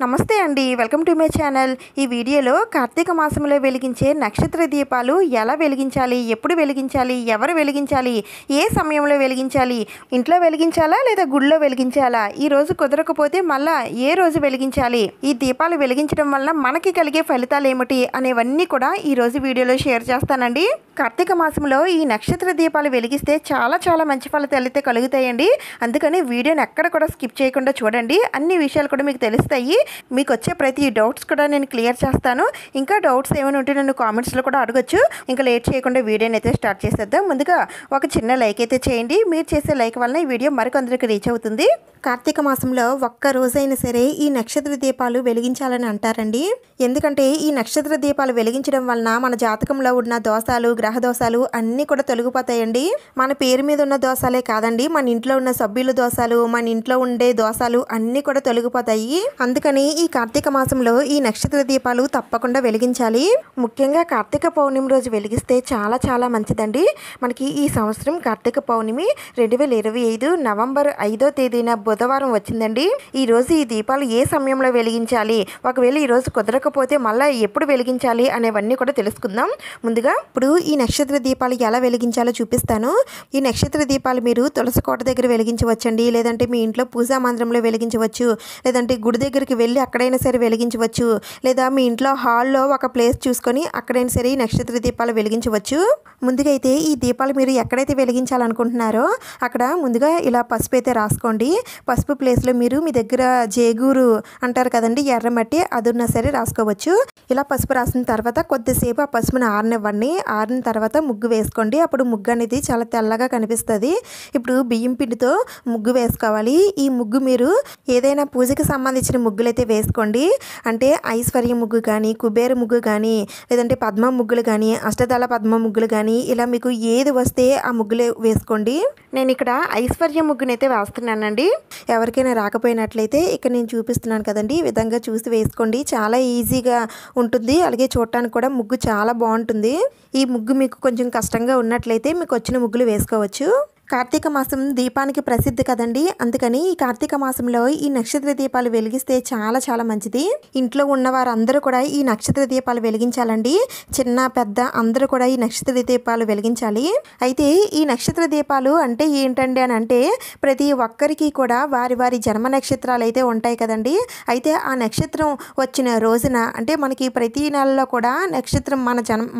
నమస్తే అండి, welcome to my channel. ఈ వీడియోలో కార్తీక మాసంలో వెలిగించే నక్షత్ర దీపాలు ఎలా వెలిగించాలి, ఎప్పుడు వెలిగించాలి, ఎవరు వెలిగించాలి, ఏ సమయంలో వెలిగించాలి, ఇంట్లో వెలిగించాలా లేదా గుడిలో వెలిగించాలా, ఈ రోజు కుదరకపోతే మళ్ళా ఏ రోజు వెలిగించాలి, ఈ దీపాలు వెలిగించడం వల్ల మనకి కలిగే ఫలితాలు ఏమిటి అనేవన్నీ కూడా ఈ రోజు వీడియోలో షేర్ చేస్తానండి. కార్తీక మాసంలో ఈ నక్షత్ర దీపాలు వెలిగిస్తే చాలా మంచి ఫలితాలు అయితే కలుగుతాయండి. అందుకని వీడియోని ఎక్కడ కూడా స్కిప్ చేయకుండా చూడండి. అన్ని విషయాలు కూడా మీకు తెలుస్తాయి. మీకు వచ్చే ప్రతి డౌట్స్ కూడా నేను క్లియర్ చేస్తాను. ఇంకా డౌట్స్ ఏమైనా ఉంటే నన్ను కామెంట్స్లో కూడా అడగచ్చు. ఇంకా లేట్ చేయకుండా వీడియోని అయితే స్టార్ట్ చేసేద్దాం. ముందుగా ఒక చిన్న లైక్ అయితే చేయండి. మీరు చేసే లైక్ వలన ఈ వీడియో మరికొందరికి రీచ్ అవుతుంది. కార్తీక మాసంలో ఒక్క రోజైనా సరే ఈ నక్షత్ర దీపాలు వెలిగించాలని అంటారండి. ఎందుకంటే ఈ నక్షత్ర దీపాలు వెలిగించడం వలన మన జాతకంలో ఉన్న దోషాలు, గ్రహ దోషాలు అన్నీ కూడా తొలగిపోతాయండి. మన పేరు మీద ఉన్న దోషాలే కాదండి, మన ఇంట్లో ఉన్న సభ్యుల దోషాలు, మన ఇంట్లో ఉండే దోషాలు అన్నీ కూడా తొలగిపోతాయి. అందుకని ఈ కార్తీక మాసంలో ఈ నక్షత్ర దీపాలు తప్పకుండా వెలిగించాలి. ముఖ్యంగా కార్తీక పౌర్ణమి రోజు వెలిగిస్తే చాలా మంచిదండి. మనకి ఈ సంవత్సరం కార్తీక పౌర్ణమి 2025 నవంబర్ 5వ తేదీన బుధవారం వచ్చిందండి. ఈ రోజు ఈ దీపాలు ఏ సమయంలో వెలిగించాలి, ఒకవేళ ఈ రోజు కుదరకపోతే మళ్ళీ ఎప్పుడు వెలిగించాలి అనేవన్నీ కూడా తెలుసుకుందాం. ముందుగా ఇప్పుడు ఈ నక్షత్ర దీపాలు ఎలా వెలిగించాలో చూపిస్తాను. ఈ నక్షత్ర దీపాలు మీరు తులసి కోట దగ్గర వెలిగించవచ్చండి, లేదంటే మీ ఇంట్లో పూజా మందిరంలో వెలిగించవచ్చు, లేదంటే గుడి దగ్గరికి వెళ్ళి అక్కడైనా సరే వెలిగించవచ్చు, లేదా మీ ఇంట్లో హాల్లో ఒక ప్లేస్ చూసుకొని అక్కడైనా సరే ఈ నక్షత్ర దీపాలు వెలిగించవచ్చు. ముందుగా అయితే ఈ దీపాలు మీరు ఎక్కడైతే వెలిగించాలనుకుంటున్నారో అక్కడ ముందుగా ఇలా పసుపు అయితే రాసుకోండి. పసుపు ప్లేస్లో మీరు మీ దగ్గర జేగూరు అంటారు కదండి, ఎర్రమట్టి, అది ఉన్నా సరే రాసుకోవచ్చు. ఇలా పసుపు రాసిన తర్వాత కొద్దిసేపు ఆ పసుపుని ఆరనివ్వండి. ఆరిన తర్వాత ముగ్గు వేసుకోండి. అప్పుడు ముగ్గు అనేది చాలా తెల్లగా కనిపిస్తుంది. ఇప్పుడు బియ్యం పిండితో ముగ్గు వేసుకోవాలి. ఈ ముగ్గు మీరు ఏదైనా పూజకి సంబంధించిన ముగ్గులు అయితే వేసుకోండి. అంటే ఐశ్వర్య ముగ్గు కానీ, కుబేర ముగ్గు కానీ, లేదంటే పద్మ ముగ్గులు కానీ, అష్టదళ పద్మ ముగ్గులు కానీ, ఇలా మీకు ఏది వస్తే ఆ ముగ్గులే వేసుకోండి. నేను ఇక్కడ ఐశ్వర్య ముగ్గునైతే వేస్తున్నానండి. ఎవరికైనా రాకపోయినట్లయితే ఇక్కడ నేను చూపిస్తున్నాను కదండి, ఈ విధంగా చూసి వేసుకోండి. చాలా ఈజీగా ఉంటుంది. అలాగే చూడటానికి కూడా ముగ్గు చాలా బాగుంటుంది. ఈ ముగ్గు మీకు కొంచెం కష్టంగా ఉన్నట్లయితే మీకు వచ్చిన ముగ్గులు వేసుకోవచ్చు. కార్తీక మాసం దీపానికి ప్రసిద్ధి కదండి. అందుకని ఈ కార్తీక మాసంలో ఈ నక్షత్ర దీపాలు వెలిగిస్తే చాలా మంచిది. ఇంట్లో ఉన్న వారందరూ కూడా ఈ నక్షత్ర దీపాలు వెలిగించాలండి. చిన్న పెద్ద అందరూ కూడా ఈ నక్షత్ర దీపాలు వెలిగించాలి. అయితే ఈ నక్షత్ర దీపాలు అంటే ఏంటండి అని అంటే, ప్రతి ఒక్కరికి కూడా వారి జన్మ నక్షత్రాలు అయితే ఉంటాయి కదండి. అయితే ఆ నక్షత్రం వచ్చిన రోజున అంటే మనకి ప్రతి నెలలో కూడా నక్షత్రం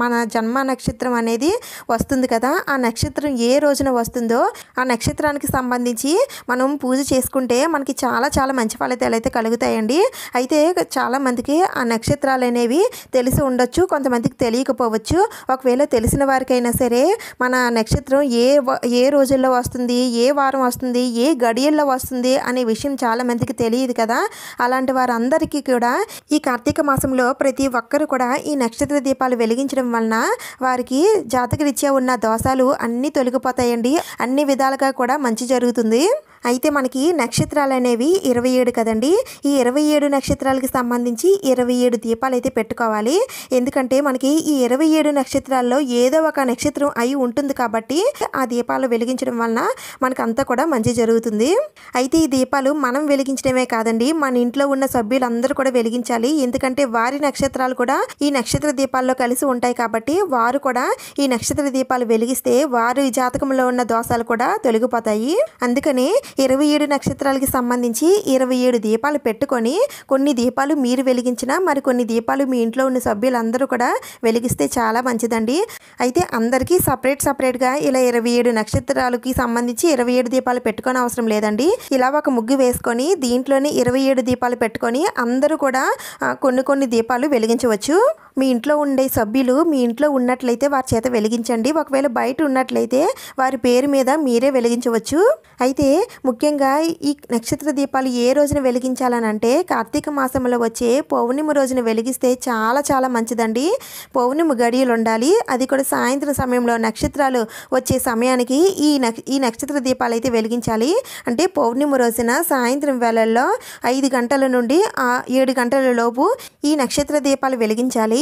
మన జన్మ నక్షత్రం అనేది వస్తుంది కదా. ఆ నక్షత్రం ఏ రోజున వస్తుందో ఆ నక్షత్రానికి సంబంధించి మనం పూజ చేసుకుంటే మనకి చాలా మంచి ఫలితాలు అయితే కలుగుతాయండి. అయితే చాలా మందికి ఆ నక్షత్రాలు అనేవి తెలిసి ఉండొచ్చు, కొంతమందికి తెలియకపోవచ్చు. ఒకవేళ తెలిసిన వారికైనా సరే మన నక్షత్రం ఏ రోజుల్లో వస్తుంది, ఏ వారం వస్తుంది, ఏ గడియల్లో వస్తుంది అనే విషయం చాలా మందికి తెలియదు కదా. అలాంటి వారందరికీ కూడా ఈ కార్తీక మాసంలో ప్రతి ఒక్కరు కూడా ఈ నక్షత్ర దీపాలు వెలిగించడం వలన వారికి జాతకరీత్యా ఉన్న దోషాలు అన్నీ తొలగిపోతాయండి. అన్ని విధాలుగా కూడా మంచి జరుగుతుంది. అయితే మనకి నక్షత్రాలు అనేవి 27 కదండి. ఈ 27 నక్షత్రాలకి సంబంధించి 27 దీపాలు అయితే పెట్టుకోవాలి. ఎందుకంటే మనకి ఈ 27 నక్షత్రాల్లో ఏదో ఒక నక్షత్రం అయి ఉంటుంది కాబట్టి ఆ దీపాలు వెలిగించడం వలన మనకంతా కూడా మంచి జరుగుతుంది. అయితే ఈ దీపాలు మనం వెలిగించడమే కాదండి, మన ఇంట్లో ఉన్న సభ్యులందరూ కూడా వెలిగించాలి. ఎందుకంటే వారి నక్షత్రాలు కూడా ఈ నక్షత్ర దీపాల్లో కలిసి ఉంటాయి కాబట్టి వారు కూడా ఈ నక్షత్ర దీపాలు వెలిగిస్తే వారి జాతకంలో ఉన్న దోషాలు కూడా తొలగిపోతాయి. అందుకని 27 నక్షత్రాలకి సంబంధించి 27 దీపాలు పెట్టుకొని కొన్ని దీపాలు మీరు వెలిగించినా మరికొన్ని దీపాలు మీ ఇంట్లో ఉన్న సభ్యులందరూ కూడా వెలిగిస్తే చాలా మంచిదండి. అయితే అందరికీ సపరేట్గా ఇలా 27 నక్షత్రాలకి సంబంధించి 27 దీపాలు పెట్టుకొని అవసరం లేదండి. ఇలా ఒక ముగ్గు వేసుకొని దీంట్లోనే 27 దీపాలు పెట్టుకొని అందరూ కూడా కొన్ని దీపాలు వెలిగించవచ్చు. మీ ఇంట్లో ఉండే సభ్యులు మీ ఇంట్లో ఉన్నట్లయితే వారి చేత వెలిగించండి. ఒకవేళ బయట ఉన్నట్లయితే వారి పేరు మీద మీరే వెలిగించవచ్చు. అయితే ముఖ్యంగా ఈ నక్షత్ర దీపాలు ఏ రోజున వెలిగించాలని అంటే కార్తీక మాసంలో వచ్చే పౌర్ణమి రోజున వెలిగిస్తే చాలా మంచిదండి. పౌర్ణమి గడియలు ఉండాలి, అది కూడా సాయంత్రం సమయంలో నక్షత్రాలు వచ్చే సమయానికి ఈ నక్షత్ర దీపాలు అయితే వెలిగించాలి. అంటే పౌర్ణమి రోజున సాయంత్రం వేళల్లో 5 గంటల నుండి 7 గంటల లోపు ఈ నక్షత్ర దీపాలు వెలిగించాలి.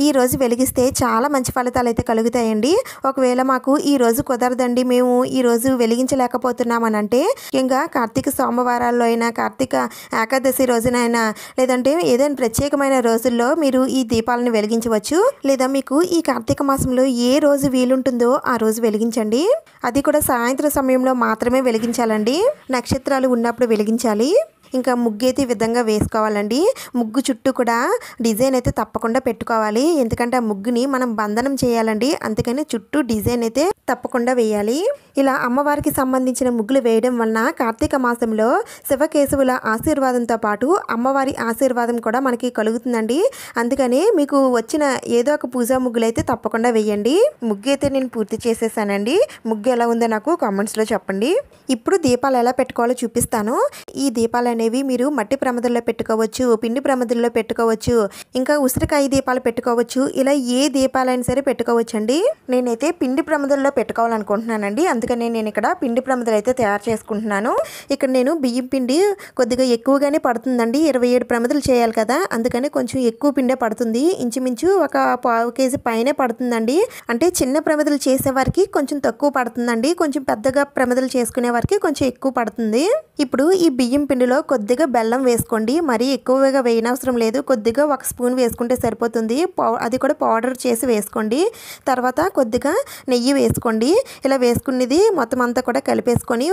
ఈ రోజు వెలిగిస్తే చాలా మంచి ఫలితాలు అయితే కలుగుతాయండి. ఒకవేళ మాకు ఈ రోజు కుదరదండి, మేము ఈ రోజు వెలిగించలేకపోతున్నామని అంటే ముఖ్యంగా కార్తీక సోమవారాల్లో అయినా, కార్తీక ఏకాదశి రోజునైనా, లేదంటే ఏదైనా ప్రత్యేకమైన రోజుల్లో మీరు ఈ దీపాలను వెలిగించవచ్చు. లేదా మీకు ఈ కార్తీక మాసంలో ఏ రోజు వీలుంటుందో ఆ రోజు వెలిగించండి. అది కూడా సాయంత్రం సమయంలో మాత్రమే వెలిగించాలండి. నక్షత్రాలు ఉన్నప్పుడు వెలిగించాలి. ఇంకా ముగ్గు అయితే ఈ విధంగా వేసుకోవాలండి. ముగ్గు చుట్టూ కూడా డిజైన్ అయితే తప్పకుండా పెట్టుకోవాలి. ఎందుకంటే ఆ ముగ్గుని మనం బంధనం చేయాలండి. అందుకని చుట్టూ డిజైన్ అయితే తప్పకుండా వేయాలి. ఇలా అమ్మవారికి సంబంధించిన ముగ్గులు వేయడం వలన కార్తీక మాసంలో శివకేశవుల ఆశీర్వాదంతో పాటు అమ్మవారి ఆశీర్వాదం కూడా మనకి కలుగుతుందండి. అందుకని మీకు వచ్చిన ఏదో ఒక పూజా ముగ్గులు అయితే తప్పకుండా వేయండి. ముగ్గు అయితే నేను పూర్తి చేసేసానండి. ముగ్గు ఎలా ఉందో నాకు కామెంట్స్లో చెప్పండి. ఇప్పుడు దీపాలు ఎలా పెట్టుకోవాలో చూపిస్తాను. ఈ దీపాలు అనేవి మీరు మట్టి ప్రమిదల్లో పెట్టుకోవచ్చు, పిండి ప్రమిదల్లో పెట్టుకోవచ్చు, ఇంకా ఉసిరికాయ దీపాలు పెట్టుకోవచ్చు. ఇలా ఏ దీపాలైనా సరే పెట్టుకోవచ్చు అండి. నేనైతే పిండి ప్రమిదల్లో పెట్టుకోవాలనుకుంటున్నానండి. అందుకని నేను ఇక్కడ పిండి ప్రమిదలు అయితే తయారు చేసుకుంటున్నాను. ఇక్కడ నేను బియ్యం పిండి కొద్దిగా ఎక్కువగానే పడుతుందండి. 27 ప్రమిదలు చేయాలి కదా, అందుకని కొంచెం ఎక్కువ పిండే పడుతుంది. ఇంచుమించు ఒక 1/4 కేజీ పైనే పడుతుందండి. అంటే చిన్న ప్రమిదలు చేసేవారికి కొంచెం తక్కువ పడుతుందండి. కొంచెం పెద్దగా ప్రమిదలు చేసుకునే వారికి కొంచెం ఎక్కువ పడుతుంది. ఇప్పుడు ఈ బియ్యం పిండిలో కొద్దిగా బెల్లం వేసుకోండి. మరీ ఎక్కువగా వేయనవసరం లేదు. కొద్దిగా 1 స్పూన్ వేసుకుంటే సరిపోతుంది. అది కూడా పౌడర్ చేసి వేసుకోండి. తర్వాత కొద్దిగా నెయ్యి వేసుకోండి. ఇలా వేసుకున్నది మొత్తం అంతా కూడా కలిపేసుకొని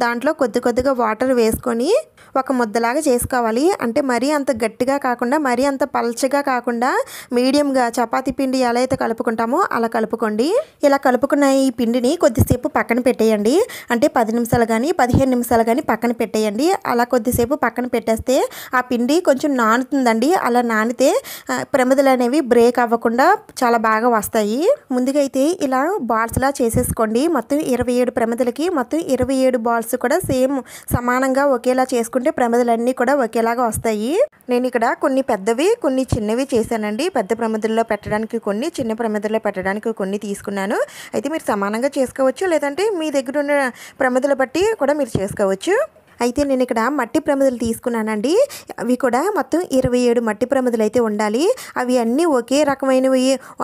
దాంట్లో కొద్దిగా వాటర్ వేసుకొని ఒక ముద్దలాగా చేసుకోవాలి. అంటే మరీ అంత గట్టిగా కాకుండా, మరీ అంత పల్చగా కాకుండా మీడియంగా చపాతీ పిండి ఎలా అయితే కలుపుకుంటామో అలా కలుపుకోండి. ఇలా కలుపుకున్న ఈ పిండిని కొద్దిసేపు పక్కన పెట్టేయండి. అంటే 10 నిమిషాలు కానీ 15 నిమిషాలు కానీ పక్కన పెట్టేయండి. అలా కొద్దిసేపు పక్కన పెట్టేస్తే ఆ పిండి కొంచెం నానుతుందండి. అలా నానితే ప్రమిదలు అనేవి బ్రేక్ అవ్వకుండా చాలా బాగా వస్తాయి. ముందుగా అయితే ఇలా బాల్స్లా చేసేసుకోండి. మొత్తం 27 ప్రమిదలకి మొత్తం 27 బాల్స్ కూడా సేమ్ సమానంగా ఒకేలా చేసుకుంటే ప్రమిదలన్నీ కూడా ఒకేలాగా వస్తాయి. నేను ఇక్కడ కొన్ని పెద్దవి కొన్ని చిన్నవి చేశానండి. పెద్ద ప్రమిదల్లో పెట్టడానికి కొన్ని, చిన్న ప్రమిదల్లో పెట్టడానికి కొన్ని తీసుకున్నాను. అయితే మీరు సమానంగా చేసుకోవచ్చు, లేదంటే మీ దగ్గర ఉన్న ప్రమిదల బట్టి కూడా మీరు చేసుకోవచ్చు. అయితే నేను ఇక్కడ మట్టి ప్రమిదలు తీసుకున్నానండి. అవి కూడా మొత్తం 27 మట్టి ప్రమిదలు అయితే ఉండాలి. అవి అన్నీ ఒకే రకమైనవి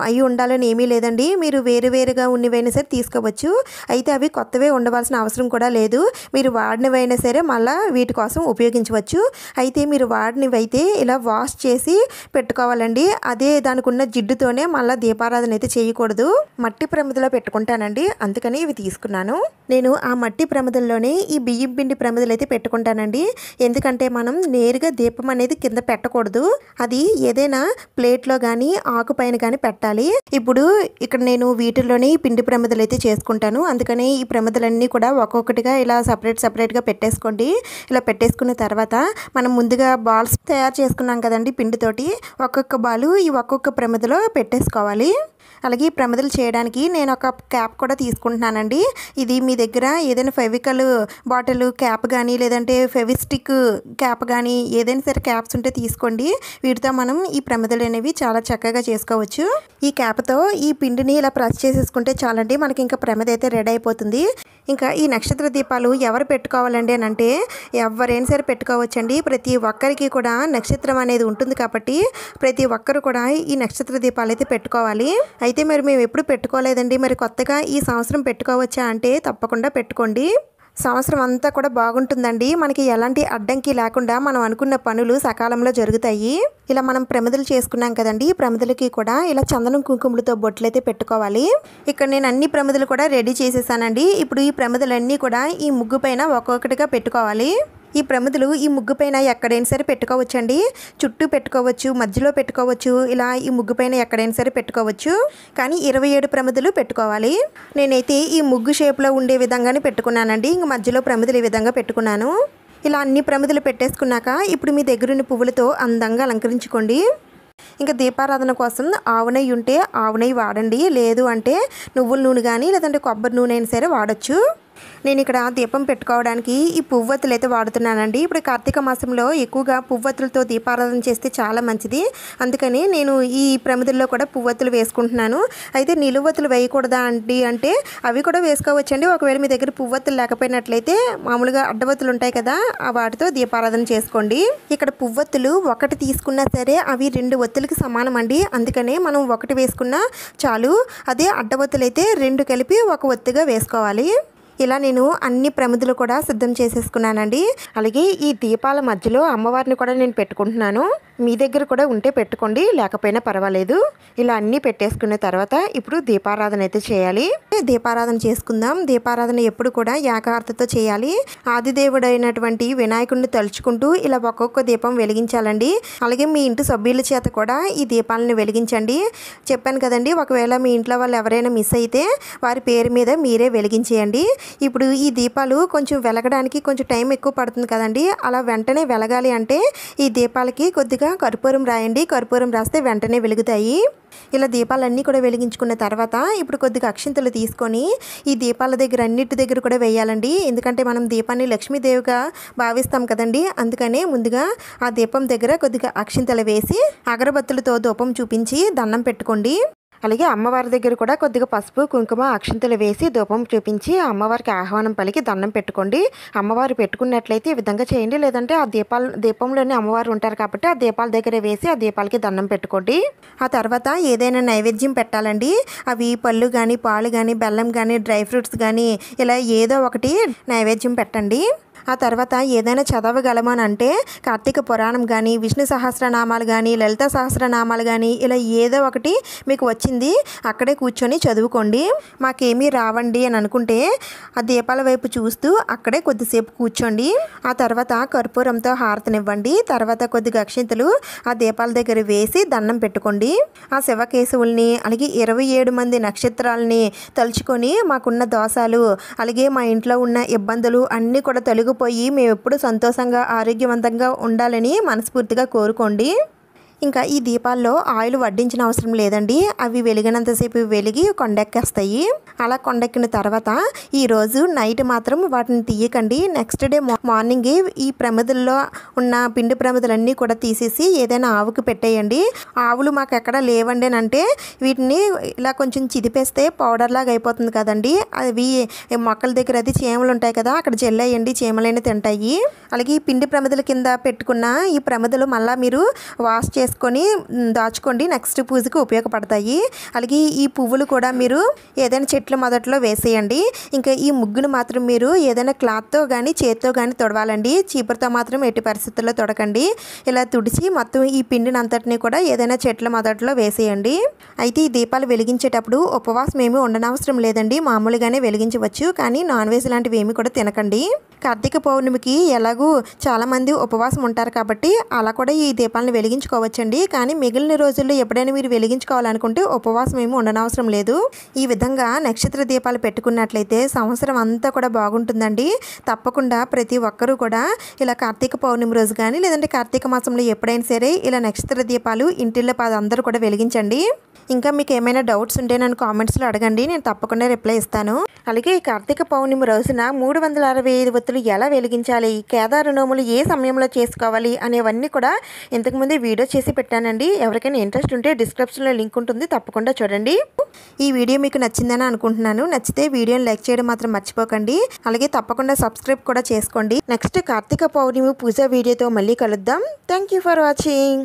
అవి ఉండాలని ఏమీ లేదండి. మీరు వేరువేరుగా ఉన్నవైనా సరే తీసుకోవచ్చు. అయితే అవి కొత్తవే ఉండవలసిన అవసరం కూడా లేదు. మీరు వాడినవైనా సరే మళ్ళీ వీటి కోసం ఉపయోగించవచ్చు. అయితే మీరు వాడినవి అయితే ఇలా వాష్ చేసి పెట్టుకోవాలండి. అదే దానికి ఉన్న జిడ్డుతోనే మళ్ళీ దీపారాధన అయితే చేయకూడదు. మట్టి ప్రమిదలో పెట్టుకుంటానండి, అందుకని ఇవి తీసుకున్నాను. నేను ఆ మట్టి ప్రమిదల్లోనే ఈ బియ్యం పిండి ప్రమిదలు అయితే పెట్టుకుంటానండి. ఎందుకంటే మనం నేరుగా దీపం అనేది కింద పెట్టకూడదు. అది ఏదైనా ప్లేట్లో కానీ ఆకు పైన కానీ పెట్టాలి. ఇప్పుడు ఇక్కడ నేను వీటిల్లోనే పిండి ప్రమిదలు అయితే చేసుకుంటాను. అందుకని ఈ ప్రమిదలన్నీ కూడా ఒక్కొక్కటిగా ఇలా సపరేట్గా పెట్టేసుకోండి. ఇలా పెట్టేసుకున్న తర్వాత మనం ముందుగా బాల్స్ తయారు చేసుకున్నాం కదండి పిండితోటి, ఒక్కొక్క బాలు ఈ ఒక్కొక్క ప్రమిదలో పెట్టేసుకోవాలి. అలాగే ఈ ప్రమిదలు చేయడానికి నేను ఒక క్యాప్ కూడా తీసుకుంటున్నానండి. ఇది మీ దగ్గర ఏదైనా ఫెవికల్ బాటిల్ క్యాప్ కానీ, లేదంటే ఫెవిస్టిక్ క్యాప్ కానీ ఏదైనా సరే క్యాప్స్ ఉంటే తీసుకోండి. వీటితో మనం ఈ ప్రమిదలు అనేవి చాలా చక్కగా చేసుకోవచ్చు. ఈ క్యాప్తో ఈ పిండిని ఇలా ప్రెస్ చేసేసుకుంటే చాలండి, మనకి ఇంకా ప్రమిద అయితే రెడీ అయిపోతుంది. ఇంకా ఈ నక్షత్ర దీపాలు ఎవరు పెట్టుకోవాలండి అని అంటే ఎవరైనా సరే పెట్టుకోవచ్చండి. ప్రతి ఒక్కరికి కూడా నక్షత్రం అనేది ఉంటుంది కాబట్టి ప్రతి ఒక్కరు కూడా ఈ నక్షత్ర దీపాలు అయితే పెట్టుకోవాలి. అయితే మరి మేము ఎప్పుడు పెట్టుకోలేదండి, మరి కొత్తగా ఈ సంవత్సరం పెట్టుకోవచ్చా అంటే తప్పకుండా పెట్టుకోండి. సంవత్సరం అంతా కూడా బాగుంటుందండి. మనకి ఎలాంటి అడ్డంకి లేకుండా మనం అనుకున్న పనులు సకాలంలో జరుగుతాయి. ఇలా మనం ప్రమిదలు చేసుకున్నాం కదండి, ఈ ప్రమిదలకి కూడా ఇలా చందనం కుంకుమలతో బొట్లయితే పెట్టుకోవాలి. ఇక్కడ నేను అన్ని ప్రమిదలు కూడా రెడీ చేసేసానండి. ఇప్పుడు ఈ ప్రమిదలన్నీ కూడా ఈ ముగ్గు పైన ఒక్కొక్కటిగా పెట్టుకోవాలి. ఈ ప్రమిదలు ఈ ముగ్గు పైన ఎక్కడైనా సరే పెట్టుకోవచ్చండి. చుట్టూ పెట్టుకోవచ్చు, మధ్యలో పెట్టుకోవచ్చు, ఇలా ఈ ముగ్గు పైన ఎక్కడైనా సరే పెట్టుకోవచ్చు. కానీ 27 ప్రమిదలు పెట్టుకోవాలి. నేనైతే ఈ ముగ్గు షేప్లో ఉండే విధంగానే పెట్టుకున్నానండి. ఇంక మధ్యలో ప్రమిదలు ఈ విధంగా పెట్టుకున్నాను. ఇలా అన్ని ప్రమిదలు పెట్టేసుకున్నాక ఇప్పుడు మీ దగ్గరున్న పువ్వులతో అందంగా అలంకరించుకోండి. ఇంకా దీపారాధన కోసం ఆవు నెయ్యి ఉంటే ఆవు నెయ్యి వాడండి. లేదు అంటే నువ్వుల నూనె కానీ లేదంటే కొబ్బరి నూనె అయినా సరే వాడచ్చు. నేను ఇక్కడ దీపం పెట్టుకోవడానికి ఈ పువ్వొత్తులు అయితే వాడుతున్నానండి. ఇప్పుడు కార్తీక మాసంలో ఎక్కువగా పువ్వొత్తులతో దీపారాధన చేస్తే చాలా మంచిది. అందుకని నేను ఈ ప్రమిదల్లో కూడా పువ్వొత్తులు వేసుకుంటున్నాను. అయితే నిలువొత్తులు వేయకూడదా అండి అంటే అవి కూడా వేసుకోవచ్చండి. ఒకవేళ మీ దగ్గర పువ్వొత్తులు లేకపోయినట్లయితే మామూలుగా అడ్డవత్తులు ఉంటాయి కదా, వాటితో దీపారాధన చేసుకోండి. ఇక్కడ పువ్వొత్తులు ఒకటి తీసుకున్నా సరే అవి 2 ఒత్తులకి సమానం అండి. అందుకనే మనం ఒకటి వేసుకున్నా చాలు. అదే అడ్డవత్తులు అయితే 2 కలిపి ఒక ఒత్తుగా వేసుకోవాలి. ఇలా నేను అన్ని ప్రమిదలు కూడా సిద్ధం చేసేసుకున్నానండి. అలాగే ఈ దీపాల మధ్యలో అమ్మవారిని కూడా నేను పెట్టుకుంటున్నాను. మీ దగ్గర కూడా ఉంటే పెట్టుకోండి, లేకపోయినా పర్వాలేదు. ఇలా అన్నీ పెట్టేసుకున్న తర్వాత ఇప్పుడు దీపారాధన అయితే చేయాలి. దీపారాధన చేసుకుందాం. దీపారాధన ఎప్పుడు కూడా ఏకాగ్రతతో చేయాలి. ఆదిదేవుడైనటువంటి వినాయకుడిని తలుచుకుంటూ ఇలా ఒక్కొక్క దీపం వెలిగించాలండి. అలాగే మీ ఇంటి సభ్యుల చేత కూడా ఈ దీపాలను వెలిగించండి. చెప్పాను కదండి, ఒకవేళ మీ ఇంట్లో వాళ్ళు ఎవరైనా మిస్ అయితే వారి పేరు మీద మీరే వెలిగించేయండి. ఇప్పుడు ఈ దీపాలు కొంచెం వెలగడానికి కొంచెం టైం ఎక్కువ పడుతుంది కదండి. అలా వెంటనే వెలగాలి అంటే ఈ దీపాలకి కొద్దిగా కర్పూరం రాయండి. కర్పూరం రాస్తే వెంటనే వెలుగుతాయి. ఇలా దీపాలన్నీ కూడా వెలిగించుకున్న తర్వాత ఇప్పుడు కొద్దిగా అక్షింతలు తీసుకొని ఈ దీపాల దగ్గర అన్నిటి దగ్గర కూడా వేయాలండి. ఎందుకంటే మనం దీపాన్ని లక్ష్మీదేవిగా భావిస్తాం కదండి. అందుకనే ముందుగా ఆ దీపం దగ్గర కొద్దిగా అక్షింతలు వేసి అగరబత్తులతో ధూపం చూపించి దండం పెట్టుకోండి. అలాగే అమ్మవారి దగ్గర కూడా కొద్దిగా పసుపు కుంకుమ అక్షింతలు వేసి ధూపం చూపించి అమ్మవారికి ఆహ్వానం పలికి దండం పెట్టుకోండి. అమ్మవారు పెట్టుకున్నట్లయితే ఈ విధంగా చేయండి. లేదంటే ఆ దీపంలోనే అమ్మవారు ఉంటారు కాబట్టి ఆ దీపాల దగ్గర వేసి ఆ దీపాలకి దండం పెట్టుకోండి. ఆ తర్వాత ఏదైనా నైవేద్యం పెట్టాలండి. అవి పళ్ళు కానీ పాలు కానీ బెల్లం కానీ డ్రై ఫ్రూట్స్ కానీ ఇలా ఏదో ఒకటి నైవేద్యం పెట్టండి. ఆ తర్వాత ఏదైనా చదవగలమని అంటే కార్తీక పురాణం కానీ విష్ణు సహస్రనామాలు కానీ లలిత సహస్రనామాలు కానీ ఇలా ఏదో ఒకటి మీకు వచ్చింది అక్కడే కూర్చొని చదువుకోండి. మాకేమీ రావండి అని అనుకుంటే ఆ దీపాల వైపు చూస్తూ అక్కడే కొద్దిసేపు కూర్చోండి. ఆ తర్వాత కర్పూరంతో హారతనివ్వండి. తర్వాత కొద్దిగా అక్షింతలు ఆ దీపాల దగ్గర వేసి దండం పెట్టుకోండి. ఆ శివకేశవుల్ని అలాగే 27 మంది నక్షత్రాలని తలుచుకొని మాకున్న దోషాలు అలాగే మా ఇంట్లో ఉన్న ఇబ్బందులు అన్నీ కూడా తొలగిపోయి మేము ఎప్పుడు సంతోషంగా ఆరోగ్యవంతంగా ఉండాలని మనస్ఫూర్తిగా కోరుకోండి. ఇంకా ఈ దీపాల్లో ఆయిల్ వడ్డించిన అవసరం లేదండి. అవి వెలిగినంతసేపు వెలిగి కొండెక్కేస్తాయి. అలా కొండెక్కిన తర్వాత ఈరోజు నైట్ మాత్రం వాటిని తీయకండి. నెక్స్ట్ డే మార్నింగ్ ఈ ప్రమిదల్లో ఉన్న పిండి ప్రమిదలన్నీ కూడా తీసేసి ఏదైనా ఆవుకి పెట్టేయండి. ఆవులు మాకు ఎక్కడ లేవండి అని అంటే వీటిని ఇలా కొంచెం చిదిపేస్తే పౌడర్ లాగా అయిపోతుంది కదండి. అవి మొక్కల దగ్గర అది చీమలు ఉంటాయి కదా, అక్కడ జల్లేయండి, చీమలైనా తింటాయి. అలాగే ఈ పిండి ప్రమిదల కింద పెట్టుకున్న ఈ ప్రమిదలు మళ్ళీ మీరు వాష్ చేసుకొని దాచుకోండి. నెక్స్ట్ పూజకి ఉపయోగపడతాయి. అలాగే ఈ పువ్వులు కూడా మీరు ఏదైనా చెట్ల మొదట్లో వేసేయండి. ఇంకా ఈ ముగ్గును మాత్రం మీరు ఏదైనా క్లాత్తో కానీ చేత్తో కానీ తొడవాలండి. చీపురుతో మాత్రం ఎట్టి పరిస్థితుల్లో తొడకండి. ఇలా తుడిచి మొత్తం ఈ పిండిని అంతటిని కూడా ఏదైనా చెట్ల మొదట్లో వేసేయండి. అయితే ఈ దీపాలు వెలిగించేటప్పుడు ఉపవాసం ఏమీ ఉండనవసరం లేదండి. మామూలుగానే వెలిగించవచ్చు. కానీ నాన్ వెజ్ లాంటివి ఏమి కూడా తినకండి. కార్తీక పౌర్ణమికి ఎలాగూ చాలామంది ఉపవాసం ఉంటారు కాబట్టి అలా కూడా ఈ దీపాలను వెలిగించుకోవచ్చండి. కానీ మిగిలిన రోజుల్లో ఎప్పుడైనా మీరు వెలిగించుకోవాలనుకుంటే ఉపవాసం ఏమి ఉండనవసరం లేదు. ఈ విధంగా నక్షత్ర దీపాలు పెట్టుకున్నట్లయితే సంవత్సరం అంతా కూడా బాగుంటుందండి. తప్పకుండా ప్రతి ఒక్కరూ కూడా ఇలా కార్తీక పౌర్ణమి రోజు కానీ లేదంటే కార్తీక మాసంలో ఎప్పుడైనా సరే ఇలా నక్షత్ర దీపాలు ఇంటిల్లో అందరూ కూడా వెలిగించండి. ఇంకా మీకు ఏమైనా డౌట్స్ ఉంటే నన్ను కామెంట్స్లో అడగండి, నేను తప్పకుండా రిప్లై ఇస్తాను. అలాగే ఈ కార్తీక పౌర్ణమి రోజున 365 ఒత్తులు ఎలా వెలిగించాలి, కేదార నోములు ఏ సమయంలో చేసుకోవాలి అనేవన్నీ కూడా ఇంతకుముందే వీడియో చేసి పెట్టానండి. ఎవరికైనా ఇంట్రెస్ట్ ఉంటే డిస్క్రిప్షన్లో లింక్ ఉంటుంది, తప్పకుండా చూడండి. ఈ వీడియో మీకు నచ్చిందని అనుకుంటున్నాను. నచ్చితే వీడియోని లైక్ చేయడం మాత్రం మర్చిపోకండి. అలాగే తప్పకుండా సబ్స్క్రైబ్ కూడా చేసుకోండి. నెక్స్ట్ కార్తీక పౌర్ణమి పూజ వీడియోతో మళ్ళీ కలుద్దాం. Thank you for watching.